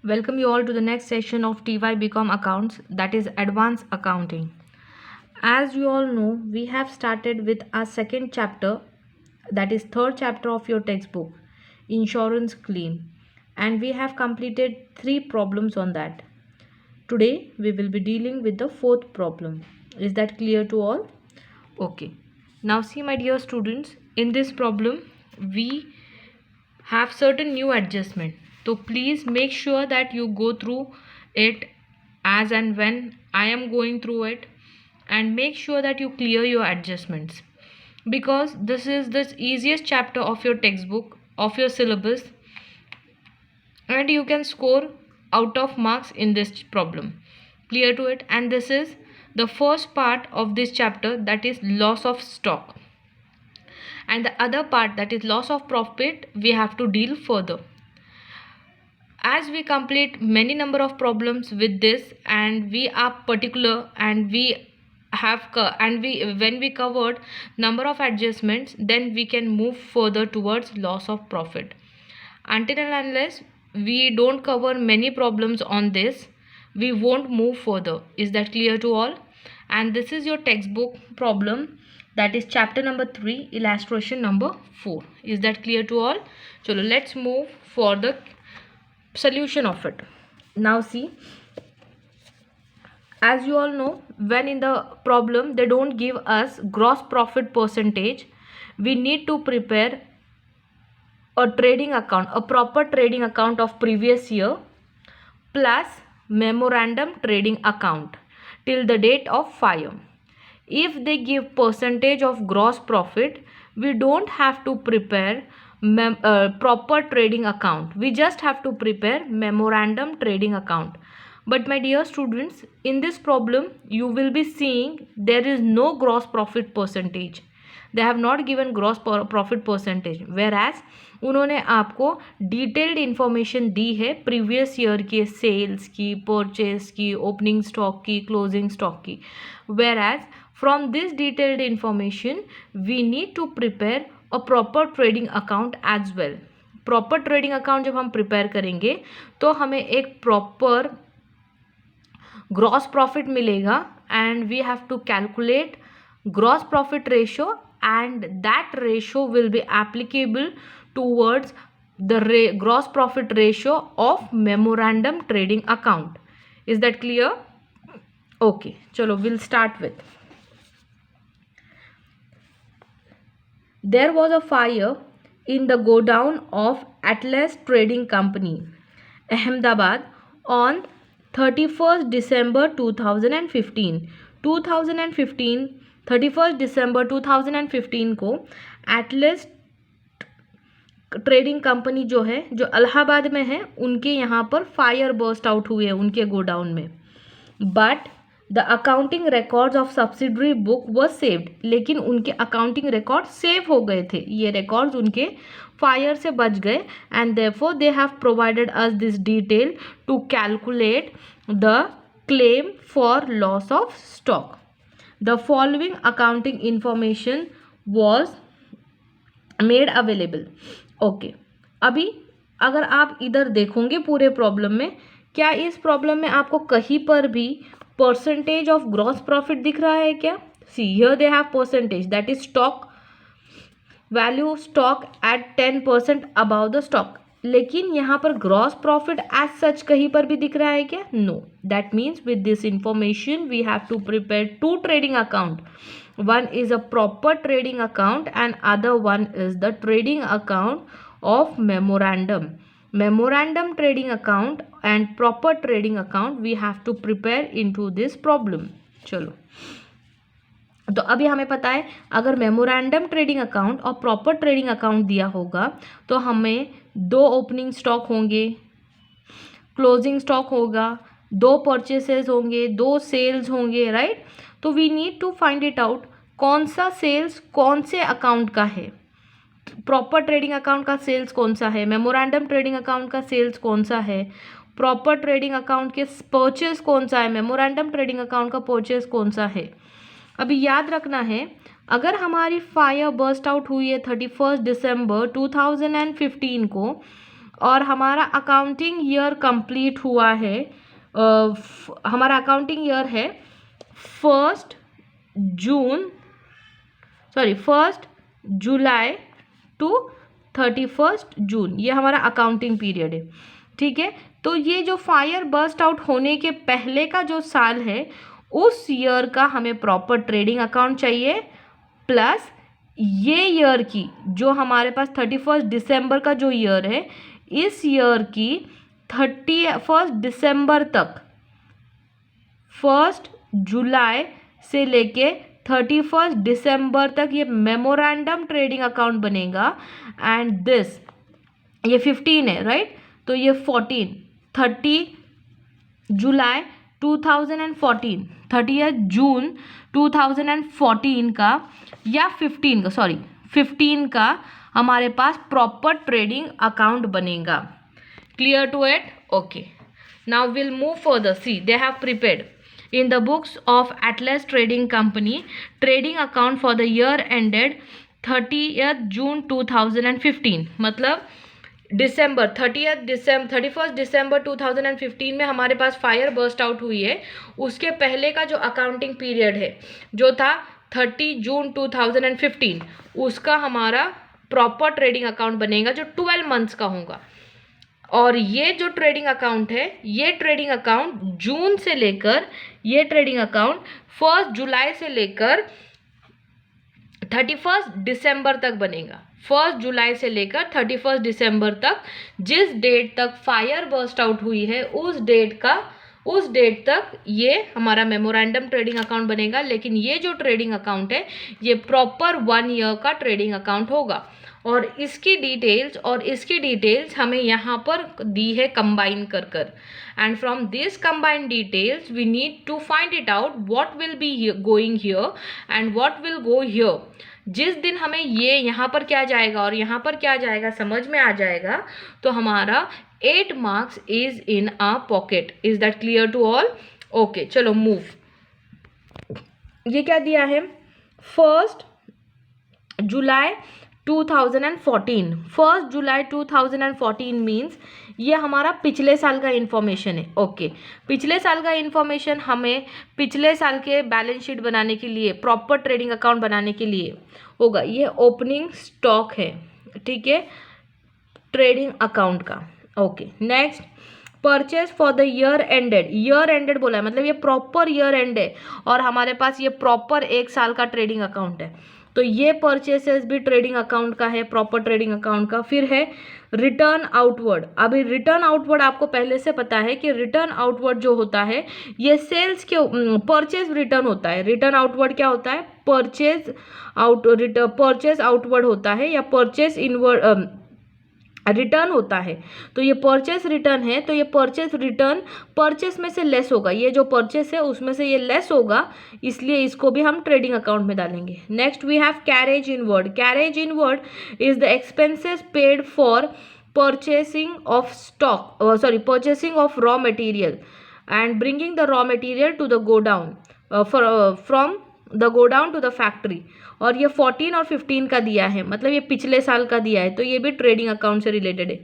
Welcome you all to the next session of TY BCom accounts, that is advanced accounting. As you all know, we have started with our second chapter, that is third chapter of your textbook, insurance claim, and we have completed 3 problems on that. Today we will be dealing with the fourth problem. Is that clear to all? Okay. Now see my dear students, in this problem we have certain new adjustment, so please make sure that you go through it as and when I am going through it, and make sure that you clear your adjustments, because this is the easiest chapter of your textbook, of your syllabus, and you can score out of marks in this problem. Clear to it? And this is the first part of this chapter, that is loss of stock, and the other part, that is loss of profit, we have to deal further. As we complete many number of problems with this, and we are particular, and we have when we covered number of adjustments, then we can move further towards loss of profit. Until and unless we don't cover many problems on this, we won't move further. Is that clear to all? And this is your textbook problem, that is chapter number 3, illustration number 4. Is that clear to all? Chalo, let's move for the solution of it. Now see, as you all know, when in the problem they don't give us gross profit percentage, we need to prepare a trading account, a proper trading account of previous year plus memorandum trading account till the date of fire. If they give percentage of gross profit, we don't have to prepare proper trading account. We just have to prepare memorandum trading account. But my dear students, in this problem you will be seeing there is no gross profit percentage. They have not given gross profit percentage, whereas उन्होंने आपको detailed information दी है previous year के sales की, purchase की, opening stock की, closing stock की. whereas from this detailed information we need to prepare a proper trading account as well. Proper trading account जब हम प्रिपेयर करेंगे तो हमें एक प्रॉपर ग्रॉस प्रॉफिट मिलेगा, and we have to calculate gross profit ratio, and that ratio will be applicable towards the gross profit ratio of memorandum trading account. Is that clear? Okay, chalo, we'll start with. There was a fire in the godown of Atlas Trading Company, Ahmedabad, on 31st December 2015. 31st December 2015 को Atlas trading company जो है, जो इलाहाबाद में है, उनके यहाँ पर fire burst out हुए हैं उनके गोडाउन में. But the accounting records of subsidiary book was saved. लेकिन उनके अकाउंटिंग रिकॉर्ड सेव हो गए थे, ये रिकॉर्ड्स उनके फायर से बच गए, and therefore they have provided us this detail to calculate the claim for loss of stock. The following accounting information was made available. Okay, अभी अगर आप इधर देखोगे पूरे प्रॉब्लम में, क्या इस प्रॉब्लम में आपको कहीं पर भी परसेंटेज ऑफ ग्रॉस प्रॉफिट दिख रहा है क्या? See here they have percentage, that is stock value, stock at 10% above the stock. लेकिन यहाँ पर ग्रॉस प्रॉफिट एज सच कहीं पर भी दिख रहा है क्या? No. That means with this information we have to prepare 2 trading account. One is a proper trading account and other one is the trading account of memorandum trading account and proper trading account we have to prepare into this problem. चलो, तो अभी हमें पता है अगर memorandum trading account और proper trading account दिया होगा तो हमें 2 ओपनिंग स्टॉक होंगे, क्लोजिंग स्टॉक होगा, 2 परचेसेस होंगे, 2 सेल्स होंगे, राइट? तो we need to find it out कौन सा सेल्स कौन से अकाउंट का है. प्रॉपर ट्रेडिंग अकाउंट का सेल्स कौन सा है, मेमोरेंडम ट्रेडिंग अकाउंट का सेल्स कौन सा है, प्रॉपर ट्रेडिंग अकाउंट के परचेस कौन सा है, मेमोरेंडम ट्रेडिंग अकाउंट का परचेस कौन सा है. अभी याद रखना है, अगर हमारी फायर बर्स्ट आउट हुई है 31st दिसंबर 2015 को, और हमारा अकाउंटिंग ईयर कंप्लीट हुआ है, हमारा अकाउंटिंग ईयर है 1 जुलाई टू 31 जून, ये हमारा अकाउंटिंग पीरियड है। ठीक है, तो ये जो फायर बर्स्ट आउट होने के पहले का जो साल है उस ईयर का हमें प्रॉपर ट्रेडिंग अकाउंट चाहिए, प्लस ये ईयर की जो हमारे पास 31 दिसंबर का जो ईयर है, इस ईयर की 31 दिसंबर तक 1 जुलाई से लेके 31 दिसंबर तक ये मेमोरेंडम ट्रेडिंग अकाउंट बनेगा। एंड दिस ये 15 है राइट, तो ये 14 30 जुलाई 2014 30 जून 2014 का या 15 का हमारे पास प्रॉपर ट्रेडिंग अकाउंट बनेगा। Clear to it? Okay, now will move further. See they have prepared in the books of Atlas Trading Company trading account for the year ended 30th June 2015, मतलब 31 December 2015 में हमारे पास fire burst out हुई है, उसके पहले का जो accounting period है जो था 30 जून 2015, उसका हमारा प्रॉपर ट्रेडिंग अकाउंट बनेगा जो 12 मंथ्स का होगा। और ये जो ट्रेडिंग अकाउंट है, ये ट्रेडिंग अकाउंट जून से लेकर, ये ट्रेडिंग अकाउंट 1 जुलाई से लेकर 31 दिसंबर तक बनेगा। 1 जुलाई से लेकर 31 दिसंबर तक, जिस डेट तक फायर बर्स्ट आउट हुई है उस डेट तक ये हमारा मेमोरेंडम ट्रेडिंग अकाउंट बनेगा। लेकिन ये जो ट्रेडिंग अकाउंट है ये प्रॉपर 1 ईयर का ट्रेडिंग अकाउंट होगा। और इसकी डिटेल्स हमें यहाँ पर दी है कंबाइन कर and from this combined details we need to find it out what will be going here and what will go here. जिस दिन हमें ये यहाँ पर क्या जाएगा और यहाँ पर क्या जाएगा समझ में आ जाएगा, तो हमारा 8 marks is in a pocket. Is that clear to all? Okay, चलो मूव। ये क्या दिया है? 1 जुलाई 2014, 1 जुलाई 2014 मीन्स ये हमारा पिछले साल का इन्फॉर्मेशन है। ओके, पिछले साल का इन्फॉर्मेशन हमें पिछले साल के बैलेंस शीट बनाने के लिए, प्रॉपर ट्रेडिंग अकाउंट बनाने के लिए होगा। ये ओपनिंग स्टॉक है, ठीक है, ट्रेडिंग अकाउंट का। Okay, next purchase for the year ended बोला है, मतलब ये प्रॉपर ईयर एंड है और हमारे पास ये प्रॉपर 1 साल का ट्रेडिंग अकाउंट है, तो ये परचेसेस भी ट्रेडिंग अकाउंट का है, प्रॉपर ट्रेडिंग अकाउंट का। फिर है रिटर्न आउटवर्ड। अभी रिटर्न आउटवर्ड आपको पहले से पता है कि रिटर्न आउटवर्ड जो होता है ये सेल्स के परचेज रिटर्न होता है। रिटर्न आउटवर्ड क्या होता है? परचेज आउटवर्ड होता है या परचेज इनवर्ड रिटर्न होता है। तो ये परचेस रिटर्न है, तो ये परचेस रिटर्न परचेस में से लेस होगा, ये जो परचेस है उसमें से ये लेस होगा, इसलिए इसको भी हम ट्रेडिंग अकाउंट में डालेंगे। Next we have carriage inward. Carriage inward is the expenses paid for purchasing of raw material and bringing the raw material to the godown from the godown to the factory. और ये 14 और 15 का दिया है, मतलब ये पिछले साल का दिया है, तो ये भी ट्रेडिंग अकाउंट से रिलेटेड है।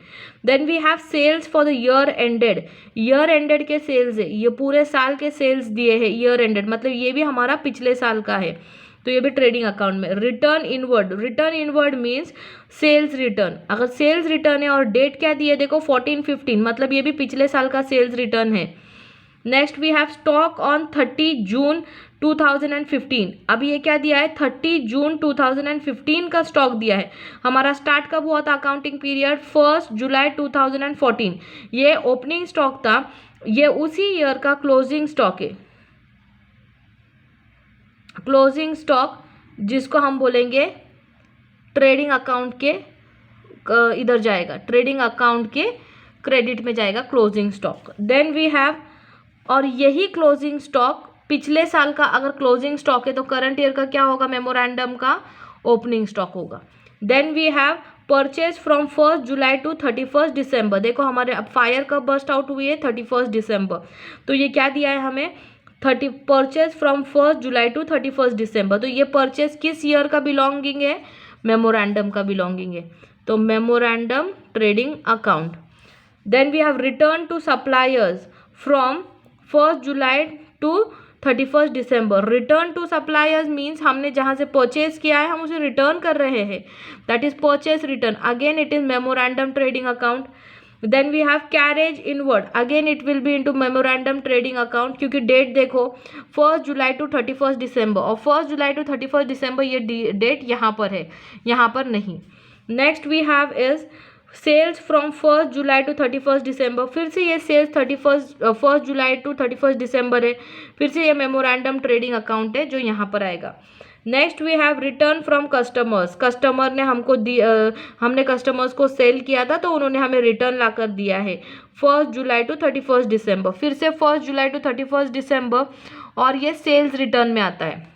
Then we have sales for the year ended के सेल्स है, ये पूरे साल के सेल्स दिए हैं ईयर एंडेड, मतलब ये भी हमारा पिछले साल का है, तो ये भी ट्रेडिंग अकाउंट में। Return inward means sales return. अगर सेल्स रिटर्न है और डेट क्या दी है देखो 14-15, मतलब ये भी पिछले साल का सेल्स रिटर्न है। Next we have stock on 30 June 2015। अभी ये क्या दिया है? 30 जून 2015 का स्टॉक दिया है। हमारा स्टार्ट कब हुआ था अकाउंटिंग पीरियड? 1 जुलाई 2014। ये ओपनिंग स्टॉक था, ये उसी ईयर का क्लोजिंग स्टॉक है। क्लोजिंग स्टॉक जिसको हम बोलेंगे ट्रेडिंग अकाउंट के इधर जाएगा, ट्रेडिंग अकाउंट के क्रेडिट में जाएगा closing stock. Then we have, और यही क्लोजिंग स्टॉक पिछले साल का अगर क्लोजिंग स्टॉक है तो करंट ईयर का क्या होगा? मेमोरेंडम का ओपनिंग स्टॉक होगा। Then we have purchase from 1 July to 31 December. देखो हमारे अब फायर कब बर्स्ट आउट हुई है? 31 दिसंबर। तो ये क्या दिया है हमें? परचेज फ्रॉम 1 जुलाई टू 31 दिसंबर। तो ये परचेज किस ईयर का बिलोंगिंग है? मेमोरेंडम का बिलोंगिंग है। तो memorandum trading account, Then we have return to suppliers from 1st July to 31st December. Return to suppliers means हमने जहाँ से परचेज किया है हम उसे रिटर्न कर रहे हैं, that is purchase return. Again it is memorandum trading account. Then we have carriage inward, again it will be into memorandum trading account, क्योंकि डेट देखो 1st जुलाई टू 31st दिसंबर, और 1st जुलाई टू 31st दिसंबर ये date यहाँ पर है, यहाँ पर नहीं. Next we have is sales from 1st July to 31st December. फिर से ये sales 1st July to 31st दिसंबर है, फिर से ये मेमोरेंडम ट्रेडिंग अकाउंट है जो यहाँ पर आएगा. Next we have return from customers. Customer ने हमको हमने कस्टमर्स को सेल किया था तो उन्होंने हमें रिटर्न ला कर दिया है 1st July to 31st December. फिर से 1st जुलाई टू 31st दिसंबर, और ये सेल्स रिटर्न में आता है,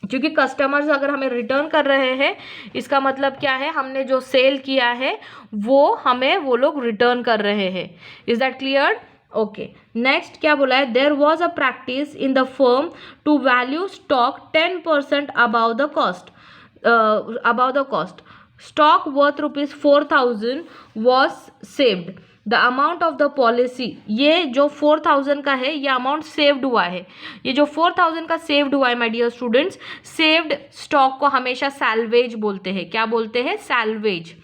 क्योंकि कस्टमर्स अगर हमें रिटर्न कर रहे हैं इसका मतलब क्या है, हमने जो सेल किया है वो हमें वो लोग रिटर्न कर रहे हैं. Is that clear? Okay. Next क्या बोला है, there was a practice in the firm to value stock 10% above the cost. Stock worth ₹4,000 was saved. The amount of the policy, ये जो 4,000 का है ये अमाउंट सेव्ड हुआ है. ये जो 4,000 का सेव्ड हुआ है my dear students, saved stock को हमेशा सैल्वेज बोलते हैं. क्या बोलते हैं? सैल्वेज.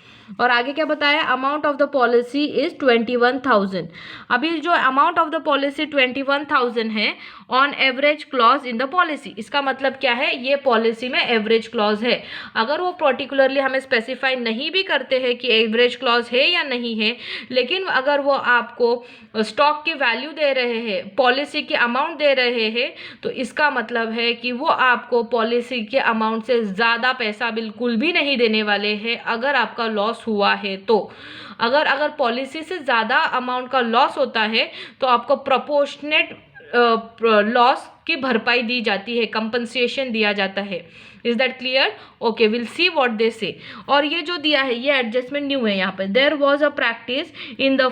और आगे क्या बताया, amount of the policy is 21,000. अभी जो अमाउंट ऑफ द पॉलिसी 21,000 है on average clause in the policy, इसका मतलब क्या है, ये पॉलिसी में एवरेज क्लॉज है. अगर वो पर्टिकुलरली हमें स्पेसिफाई नहीं भी करते हैं कि एवरेज क्लॉज है या नहीं है, लेकिन अगर वो आपको स्टॉक की वैल्यू दे रहे हैं, पॉलिसी की अमाउंट दे रहे हैं, तो इसका मतलब है कि वो आपको पॉलिसी के अमाउंट से ज़्यादा पैसा बिल्कुल भी नहीं देने वाले हैं अगर आपका लॉस हुआ है. तो अगर पॉलिसी से ज़्यादा अमाउंट का लॉस होता है तो आपको प्रोपोर्शनेट लॉस की भरपाई दी जाती है, कंपनसेशन दिया जाता है. Is that clear? Okay, will see what they से. और ये जो दिया है ये एडजस्टमेंट न्यू है यहाँ पे. There was a practice in the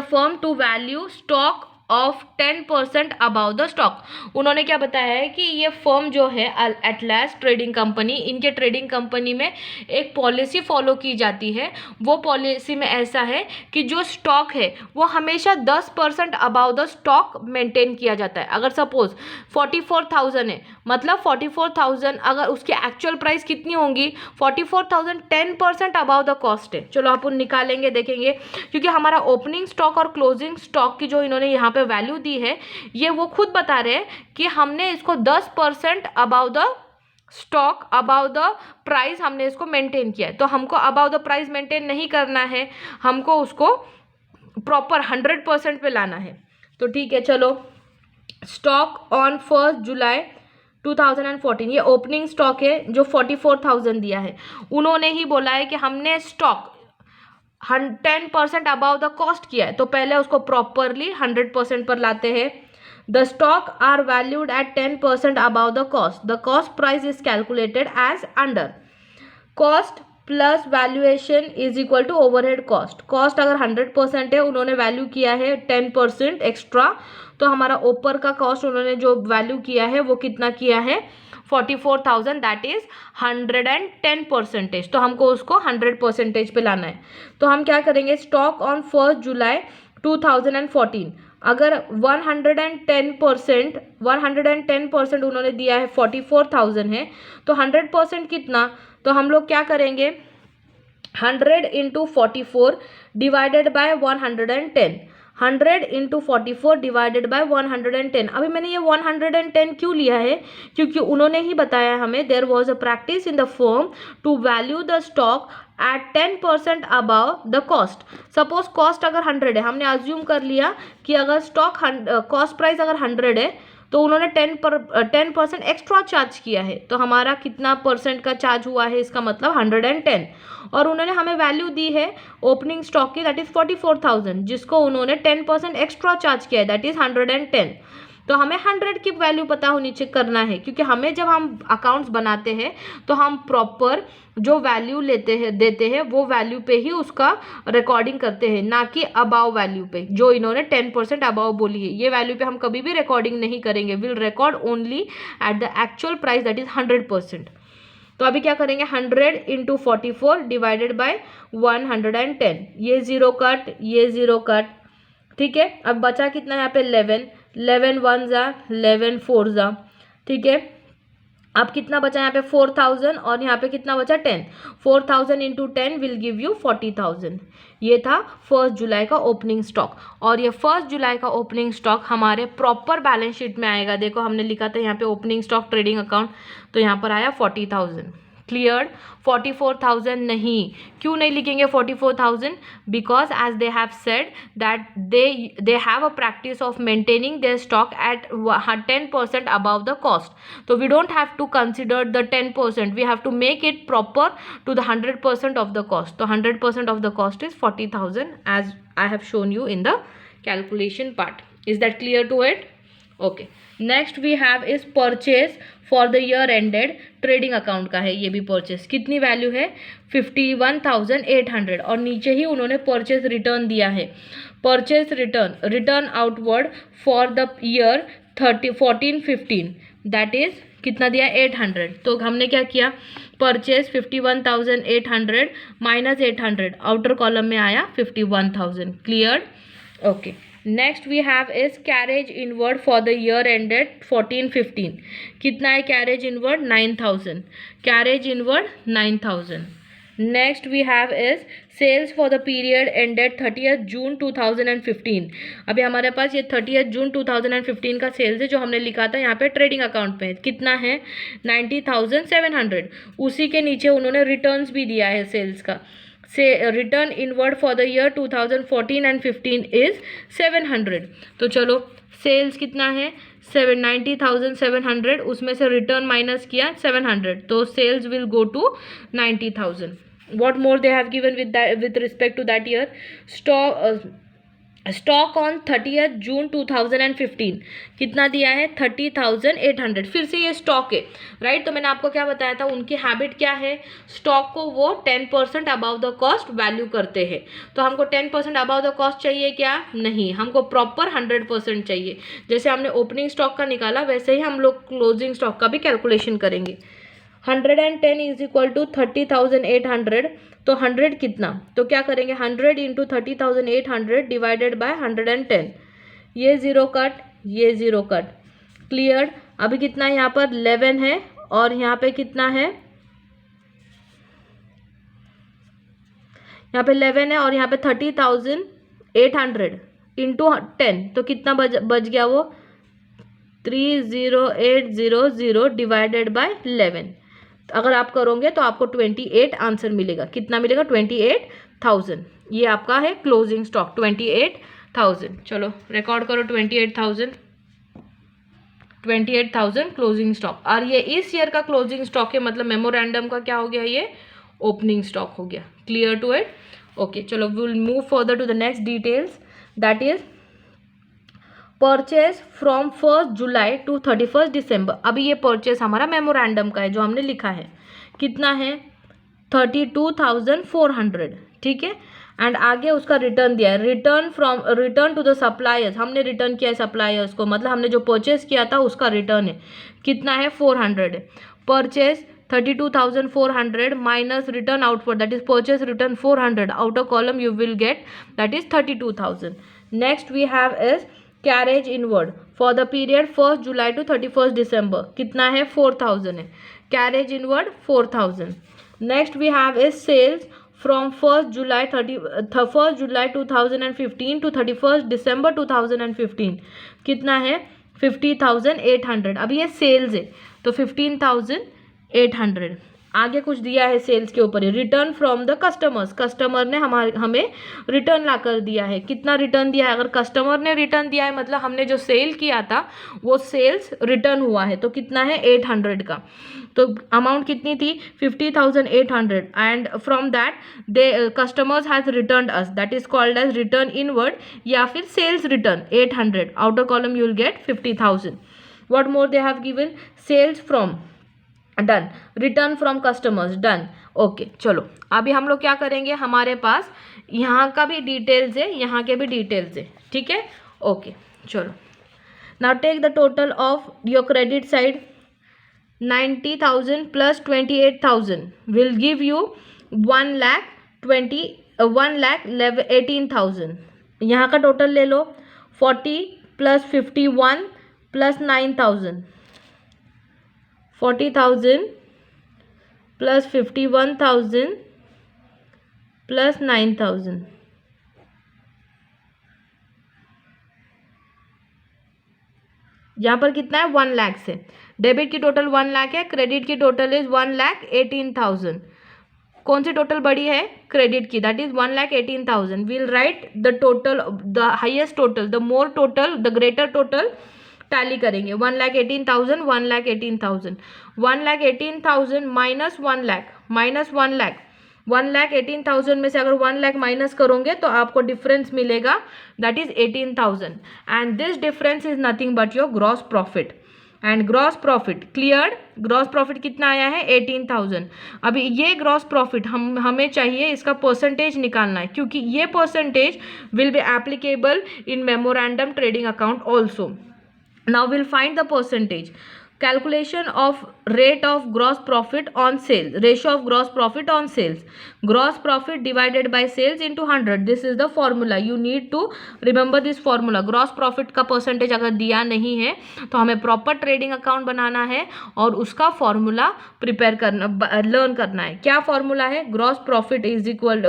firm to value stock of 10% above the stock. उन्होंने क्या बताया है कि ये फर्म जो है एटलास ट्रेडिंग कंपनी, इनके ट्रेडिंग कंपनी में एक पॉलिसी फॉलो की जाती है. वो पॉलिसी में ऐसा है कि जो स्टॉक है वो हमेशा 10% अबाउ द स्टॉक मेंटेन किया जाता है. अगर सपोज 44,000 है, मतलब 44,000 अगर उसकी एक्चुअल प्राइस कितनी होंगी, 44,000 10% अबाउ द कॉस्ट है. चलो अपन निकालेंगे, देखेंगे, क्योंकि हमारा ओपनिंग स्टॉक और क्लोजिंग स्टॉक की जो इन्होंने यहाँ पे वैल्यू दी है ये वो खुद बता रहे हैं कि हमने इसको 10% above the stock, about the price हमने इसको मेंटेन किया है. तो हमको अबाउ द प्राइस मेंटेन नहीं करना है, हमको उसको प्रॉपर 100% पे लाना है. तो ठीक है, चलो. स्टॉक ऑन 1st जुलाई 2014, ये ओपनिंग स्टॉक है जो 44,000 दिया है. उन्होंने ही बोला है कि हमने स्टॉक 10% अबाव द कॉस्ट किया है, तो पहले उसको प्रॉपरली 100% पर लाते हैं. The stock are valued at 10% above the cost. The cost price is calculated as under cost plus valuation is equal to overhead cost. Cost अगर 100% है, उन्होंने वैल्यू किया है 10% एक्स्ट्रा, तो हमारा ऊपर का कॉस्ट उन्होंने जो वैल्यू किया है वो कितना किया है, 44,000, दैट इज 110%. तो हमको उसको 100% पे लाना है. तो हम क्या करेंगे, स्टॉक ऑन 1st जुलाई 2014, अगर 110% उन्होंने दिया है 44,000 है, तो 100% कितना, तो हम लोग क्या करेंगे, 100 into 44 divided by 110. 100 into 44 divided by 110. अभी मैंने ये 110 क्यों लिया है, क्योंकि उन्होंने ही बताया हमें there was a practice in the firm to value the stock at 10% above the cost. Suppose cost अगर 100 है, हमने अज्यूम कर लिया कि अगर स्टॉक कॉस्ट प्राइस अगर 100 है तो उन्होंने 10% एक्स्ट्रा चार्ज किया है, तो हमारा कितना परसेंट का चार्ज हुआ है, इसका मतलब 110. और उन्होंने हमें वैल्यू दी है ओपनिंग स्टॉक की, दैट इज 44,000, जिसको उन्होंने 10% एक्स्ट्रा चार्ज किया है, दैट इज 110. तो हमें 100 की वैल्यू पता होनी चाहिए करना है, क्योंकि हमें जब हम अकाउंट्स बनाते हैं तो हम प्रॉपर जो वैल्यू देते हैं वो वैल्यू पे ही उसका रिकॉर्डिंग करते हैं, ना कि अबाव वैल्यू पे. जो इन्होंने 10% अबाव बोली है, ये वैल्यू पे हम कभी भी रिकॉर्डिंग नहीं करेंगे. Will record only at the actual price, that is 100%. तो अभी क्या करेंगे 100 इंटू 44 डिवाइडेड बाय 110, ये जीरो कट, ये जीरो कट, ठीक है। अब बचा कितना यहाँ पे 11, 11 वन ज़ा 11 फोर ज़ा, ठीक है। अब कितना बचा यहाँ पे 4000 और यहाँ पे कितना बचा 10, 4000 इंटू 10 विल गिव यू 40,000। ये था 1 जुलाई का ओपनिंग स्टॉक और ये 1 जुलाई का ओपनिंग स्टॉक हमारे प्रॉपर बैलेंस शीट में आएगा। देखो हमने लिखा था यहाँ पे ओपनिंग स्टॉक ट्रेडिंग अकाउंट, तो यहाँ पर आया 40,000। क्लियर? 44,000 नहीं, क्यों नहीं लिखेंगे 44,000? Because as they have said that they have a practice of maintaining their stock at 10% above the cost, तो we don't have to consider the 10%, we have to make it proper to the 100% of the cost. तो 100% of the cost is 40,000 as I have shown you in the calculation part. Is that clear to it? Okay, next we have is purchase for the year ended, trading account का है ये भी purchase. कितनी value है 51,800 और नीचे ही उन्होंने purchase return दिया है। Purchase return, return outward for the year 14-15, that is कितना दिया 800। तो हमने क्या किया, परचेज 51,800 माइनस 800, आउटर कॉलम में आया 51,000। Clear? Okay, next we have is carriage inward for the year ended 14-15। कितना है carriage inward 9,000, carriage inward 9,000। Next we have is sales for the period ended 30th June 2015। अभी हमारे पास ये 30th June 2015 का sales है जो हमने लिखा था यहाँ पे ट्रेडिंग अकाउंट पे। कितना है 90,700। उसी के नीचे उन्होंने रिटर्न्स भी दिया है सेल्स का। से return inward for the year 2014 and 15 is 700। तो चलो सेल्स कितना है 90,700, उसमें से रिटर्न माइनस किया 700, तो sales will go to 90,000। what more they have given with that with respect to that year? Stock on 30th June 2015 कितना दिया है 30,800। फिर से ये स्टॉक है, राइट? तो मैंने आपको क्या बताया था, उनकी हैबिट क्या है, स्टॉक को वो 10% अबव द कॉस्ट वैल्यू करते हैं। तो हमको 10% अबव द कॉस्ट चाहिए क्या? नहीं, हमको प्रॉपर 100% चाहिए। जैसे हमने ओपनिंग स्टॉक का निकाला वैसे ही हम लोग क्लोजिंग स्टॉक का भी कैलकुलेशन करेंगे। 110 इज इक्वल टू 30,800, तो 100 कितना, तो क्या करेंगे 100 इंटू 30,800 डिवाइडेड बाय 110, ये जीरो कट, ये जीरो कट। क्लियर? अभी कितना यहाँ पर 11 है और यहाँ पे कितना है, यहाँ पे 11 है और यहाँ पे 30,800 इंटू 10, तो कितना बच गया वो 30,800 डिवाइडेड बाय 11। अगर आप करोगे तो आपको 28 आंसर मिलेगा। कितना मिलेगा 28,000। ये आपका है क्लोजिंग स्टॉक 28,000। चलो रिकॉर्ड करो 28,000 क्लोजिंग स्टॉक। और ये इस ईयर का क्लोजिंग स्टॉक है, मतलब मेमोरेंडम का क्या हो गया, ये ओपनिंग स्टॉक हो गया। Clear to it? ओके, चलो we will move further to the next details, that is purchase from 1 July to 31 December. अभी ये परचेज हमारा मेमोरेंडम का है जो हमने लिखा है। कितना है 32,400, ठीक है। एंड आगे उसका रिटर्न दिया है, रिटर्न टू द सप्लायर्स। हमने रिटर्न किया है सप्लायर्स को, मतलब हमने जो परचेज किया था उसका रिटर्न है। कितना है 400 है। Purchase 32,400 minus return outward, that is purchase return 400, outer column you will get that is 32,000। Next we have is carriage inward for the period 1 July to 31 December. कितना है 4,000 है। Carriage inward 4,000। Next we have is sales from 1 July 2015 to 31 December 2015। कितना है 50,800। अब ये sales है तो 15,800। आगे कुछ दिया है सेल्स के ऊपर, return from the customers. Customer ने हमें रिटर्न ला कर दिया है। कितना रिटर्न दिया है, अगर कस्टमर ने रिटर्न दिया है मतलब हमने जो सेल किया था वो सेल्स रिटर्न हुआ है, तो कितना है 800 का। तो अमाउंट कितनी थी 50,800 and from that they customers has return us, that is called as return inward या फिर sales return 800, outer column you will get 50,000। What more they have given, sales from done, return from customers done. Okay, चलो अभी हम लोग क्या करेंगे, हमारे पास यहाँ का भी डिटेल्स है, यहाँ के भी डिटेल्स है, ठीक है। ओके, चलो now take the total of your credit side. 90,000 plus 28,000 will give you 1,18,000. यहाँ का टोटल ले लो. 40 plus 51 plus 9,000. 40,000 plus 51,000 plus 9,000. यहाँ पर कितना है? 1 लाख से. डेबिट की टोटल 1 लाख है, क्रेडिट की टोटल इज 1,18,000. कौन सी टोटल बड़ी है? क्रेडिट की, that is 1,18,000. We'll write the total, the highest total, the more total, the greater total tally करेंगे. 1,18,000, 1,18,000, 1,18,000 माइनस 1 लाख, माइनस 1 लाख. 1,18,000 में से अगर 1 लाख माइनस करोगे तो आपको डिफरेंस मिलेगा, that is 18,000. And this difference is nothing but your gross profit. And gross profit clear. Gross प्रॉफिट कितना आया है? 18,000. अभी ये ग्रॉस प्रॉफिट हमें चाहिए, इसका परसेंटेज निकालना है, क्योंकि ये percentage will be applicable in memorandum trading account also. Now will find the percentage. Calculation of rate of gross profit on sales, ratio of gross profit on sales. Gross profit divided by sales into 100. This is the formula. You need to remember this formula. Gross profit का percentage अगर दिया नहीं है तो हमें proper trading account बनाना है और उसका फॉर्मूला प्रिपेयर करना, लर्न करना है. क्या फॉर्मूला है? Gross profit is equal,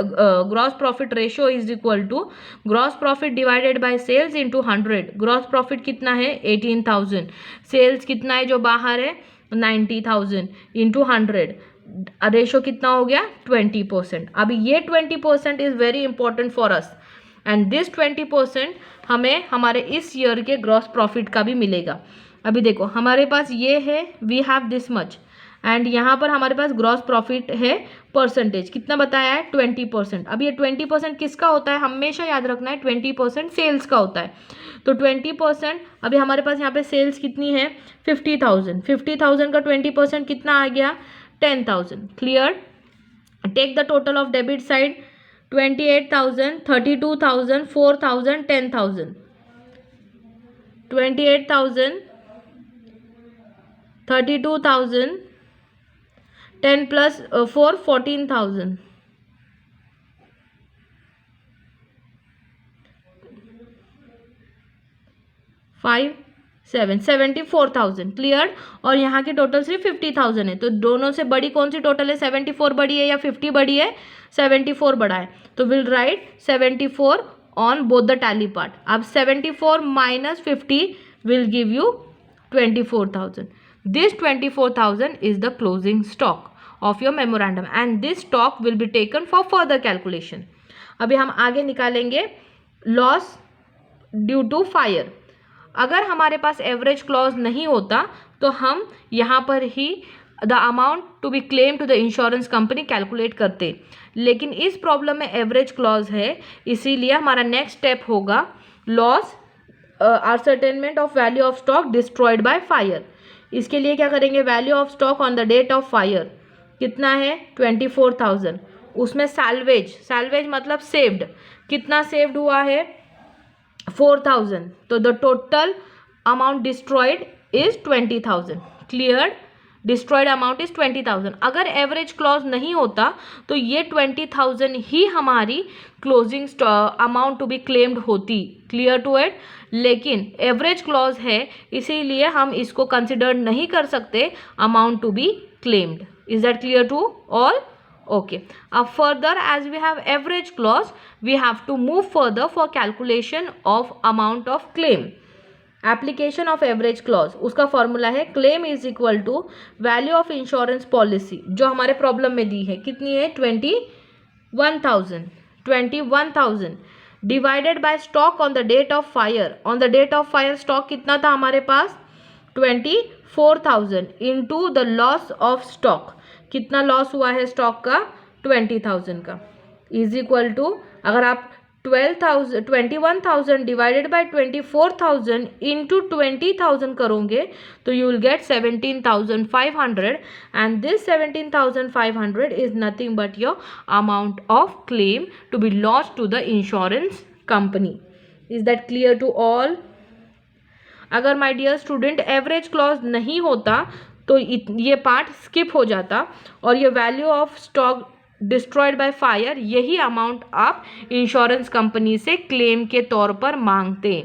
gross profit ratio is equal to gross profit divided by sales into 100. ग्रॉस प्रॉफिट कितना है? 18,000. सेल्स कितना है जो बाहर है? 90,000 इंटू 100. रेशो कितना हो गया? 20%. अभी ये 20% is very important for us, and this 20% हमें हमारे इस ईयर के ग्रॉस प्रॉफिट का भी मिलेगा. अभी देखो हमारे पास ये है, we have this much, and यहाँ पर हमारे पास ग्रॉस प्रॉफिट है. परसेंटेज कितना बताया है? 20%. अब ये 20% किसका होता है? हमेशा याद रखना है 20% सेल्स का होता है. तो 20%, अभी हमारे पास यहाँ पे सेल्स कितनी है? 50,000. 50,000 का 20% कितना आ गया? 10,000. Clear. Take the total of debit side. 28,000, 32,000, 4,000, 10,000. 28,000, 32,000, 10 plus 4, 14,000. 5, 7, 74,000. Clear. और यहाँ की टोटल सिर्फ 50,000 है, तो दोनों से बड़ी कौन सी टोटल है? 74 बड़ी है या 50 बड़ी है? 74 बड़ा है. तो will write 74 on both the tally part. अब 74 minus 50 will give you 24,000. This 24,000 is the closing stock of your memorandum, and this stock will be taken for further calculation. अभी हम आगे निकालेंगे लॉस ड्यू टू फायर. अगर हमारे पास average clause नहीं होता तो हम यहाँ पर ही the amount to be claim to the insurance company calculate करते, लेकिन इस प्रॉब्लम में एवरेज क्लॉज है, इसीलिए हमारा नेक्स्ट स्टेप होगा loss ascertainment of value of stock destroyed by fire. इसके लिए क्या करेंगे? Value of stock on the date of fire कितना है? 24,000. उसमें सैल्वेज, सैल्वेज मतलब सेव्ड, कितना सेव्ड हुआ है? 4,000. तो the total amount destroyed is 20,000. Clear. Destroyed amount is 20,000. अगर एवरेज क्लॉज नहीं होता तो ये 20,000 ही हमारी closing amount to be claimed होती. Clear to it. लेकिन एवरेज क्लॉज है इसीलिए हम इसको कंसिडर नहीं कर सकते amount to be claimed. Is that clear to all? Okay. Further, as we have average clause, we have to move further for calculation of amount of claim. Application of average clause, उसका formula है claim is equal to value of insurance policy, जो हमारे problem में दी है. कितनी है? 21,000. 21,000 divided by stock on the date of fire. On the date of fire stock कितना था हमारे पास? 24,000 into the loss of stock. कितना लॉस हुआ है स्टॉक का? 20,000 का. इज इक्वल टू, अगर आप 21,000 डिवाइडेड बाय 24,000 इंटू 20,000 करोगे तो you will get 17,500, and this 17,500 is nothing but your amount of claim to be loss to the insurance company. Is that clear to all? अगर my dear student average clause नहीं होता तो ये part skip हो जाता और ये value of stock destroyed by fire, यही अमाउंट आप इंश्योरेंस कंपनी से क्लेम के तौर पर मांगते।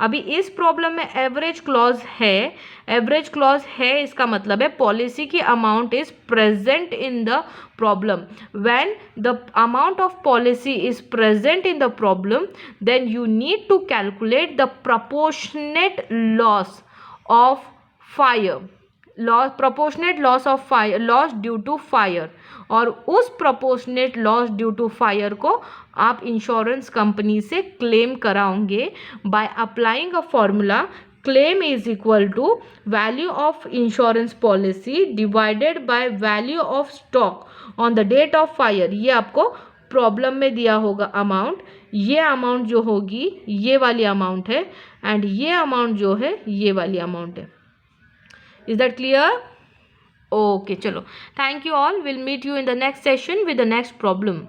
अभी इस प्रॉब्लम में एवरेज क्लॉज है, एवरेज क्लॉज है इसका मतलब है पॉलिसी की amount is present in the problem. When the amount of policy is present in the problem, then you need to calculate the proportionate loss of fire, loss proportionate loss of fire, loss due to fire, और उस proportionate loss due to fire को आप insurance company से claim कराओगे by applying a formula claim is equal to value of insurance policy divided by value of stock on the date of fire. ये आपको problem में दिया होगा amount, ये अमाउंट जो होगी ये वाली अमाउंट है एंड ये अमाउंट जो है ये वाली अमाउंट है। Is that clear? Okay, chalo. Thank you all. We'll meet you in the next session with the next problem.